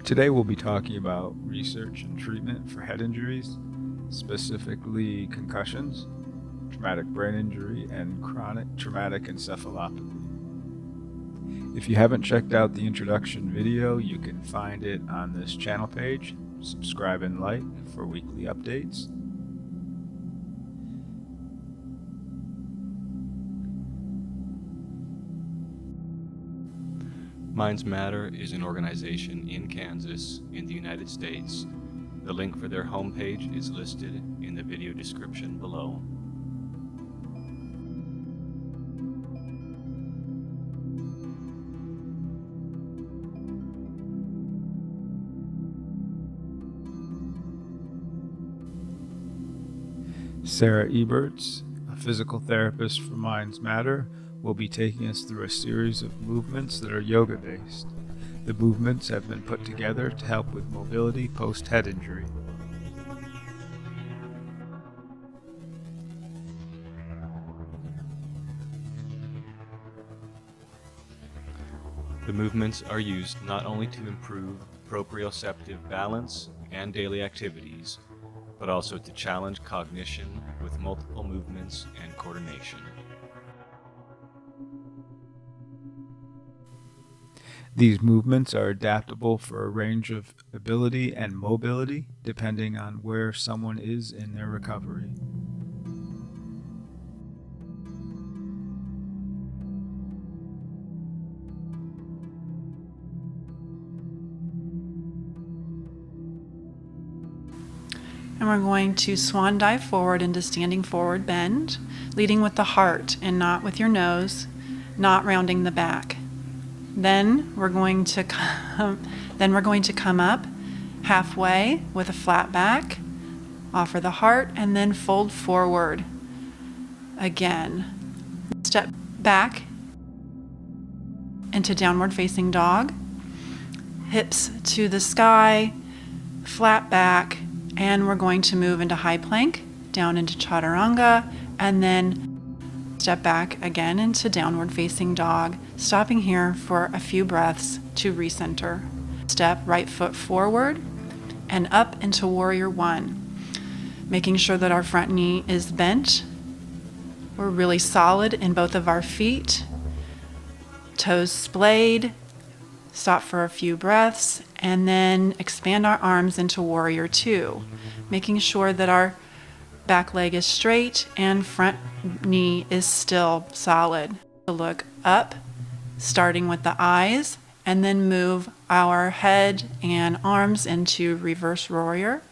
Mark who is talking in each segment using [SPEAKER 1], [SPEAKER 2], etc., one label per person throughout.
[SPEAKER 1] Today we'll be talking about research and treatment for head injuries, specifically concussions, traumatic brain injury, and chronic traumatic encephalopathy. If you haven't checked out the introduction video, you can find it on this channel page. Subscribe and like for weekly updates.
[SPEAKER 2] Minds Matter is an organization in Kansas, in the United States. The link for their homepage is listed in the video description below.
[SPEAKER 1] Sara Ebberts, a physical therapist for Minds Matter, will be taking us through a series of movements that are yoga-based. The movements have been put together to help with mobility post-head injury.
[SPEAKER 2] The movements are used not only to improve proprioceptive balance and daily activities, but also to challenge cognition with multiple movements and coordination.
[SPEAKER 1] These movements are adaptable for a range of ability and mobility depending on where someone is in their recovery.
[SPEAKER 3] And we're going to swan dive forward into standing forward bend, leading with the heart and not with your nose, not rounding the back. Then we're going to come up halfway with a flat back, offer the heart, and then fold forward again. Step back into downward facing dog, hips to the sky, flat back, and we're going to move into high plank, down into chaturanga, and then step back again into downward facing dog, stopping here for a few breaths to recenter. Step right foot forward and up into warrior one, making sure that our front knee is bent. We're really solid in both of our feet, toes splayed. Stop for a few breaths and then expand our arms into warrior two, making sure that our back leg is straight and front knee is still solid. Look up, starting with the eyes, and then move our head and arms into reverse warrior.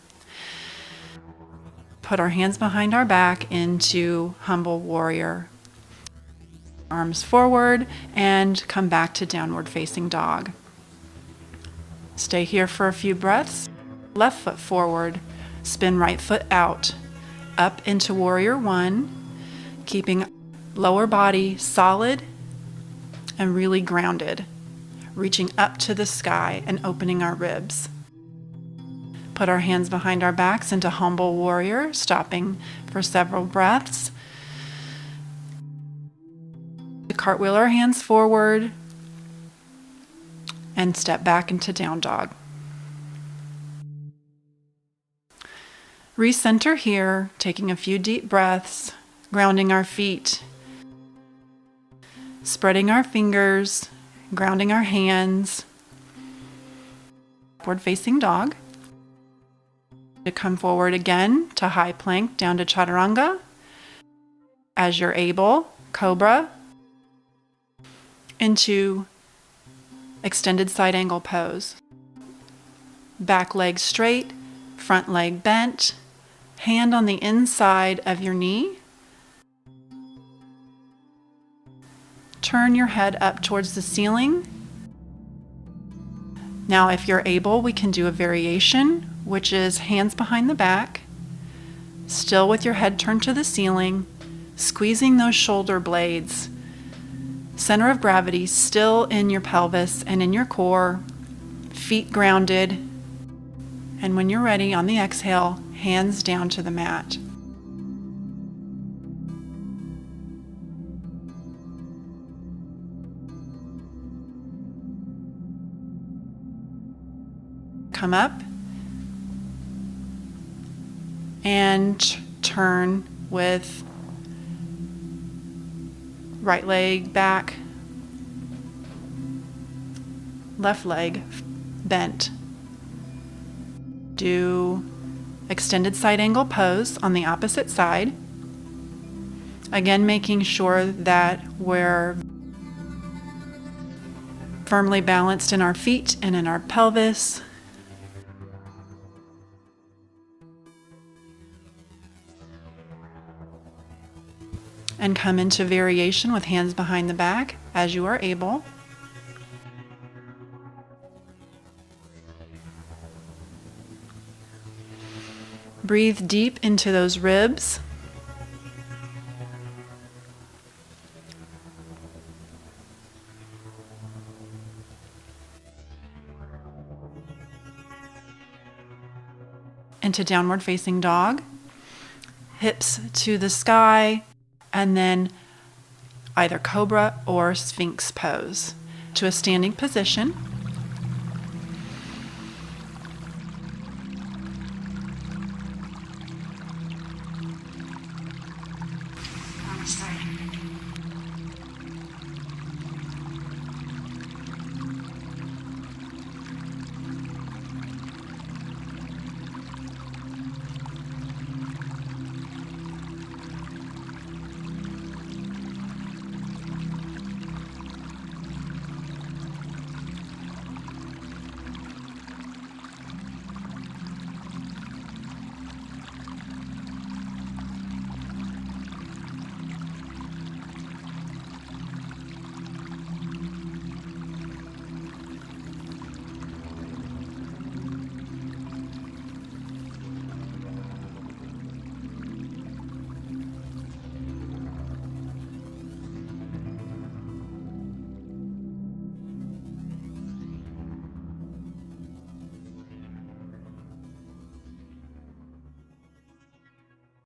[SPEAKER 3] Put our hands behind our back into humble warrior. Arms forward and come back to downward facing dog. Stay here for a few breaths. Left foot forward, spin right foot out, up into warrior one, keeping lower body solid and really grounded, reaching up to the sky and opening our ribs. Put our hands behind our backs into humble warrior, stopping for several breaths. Cartwheel our hands forward and step back into down dog. Recenter here, taking a few deep breaths, grounding our feet, spreading our fingers, grounding our hands. Upward facing dog. To come forward again to high plank, down to chaturanga. As you're able, cobra into extended side angle pose. Back leg straight, front leg bent, hand on the inside of your knee. Turn your head up towards the ceiling. Now, if you're able, we can do a variation, which is hands behind the back, still with your head turned to the ceiling, squeezing those shoulder blades. Center of gravity still in your pelvis and in your core, feet grounded. And when you're ready, on the exhale, hands down to the mat. come up and turn with right leg back, left leg bent. Do extended side angle pose on the opposite side. Again, making sure that we're firmly balanced in our feet and in our pelvis. And come into variation with hands behind the back as you are able. Breathe deep into those ribs. Into downward facing dog, hips to the sky, and then either cobra or sphinx pose to a standing position.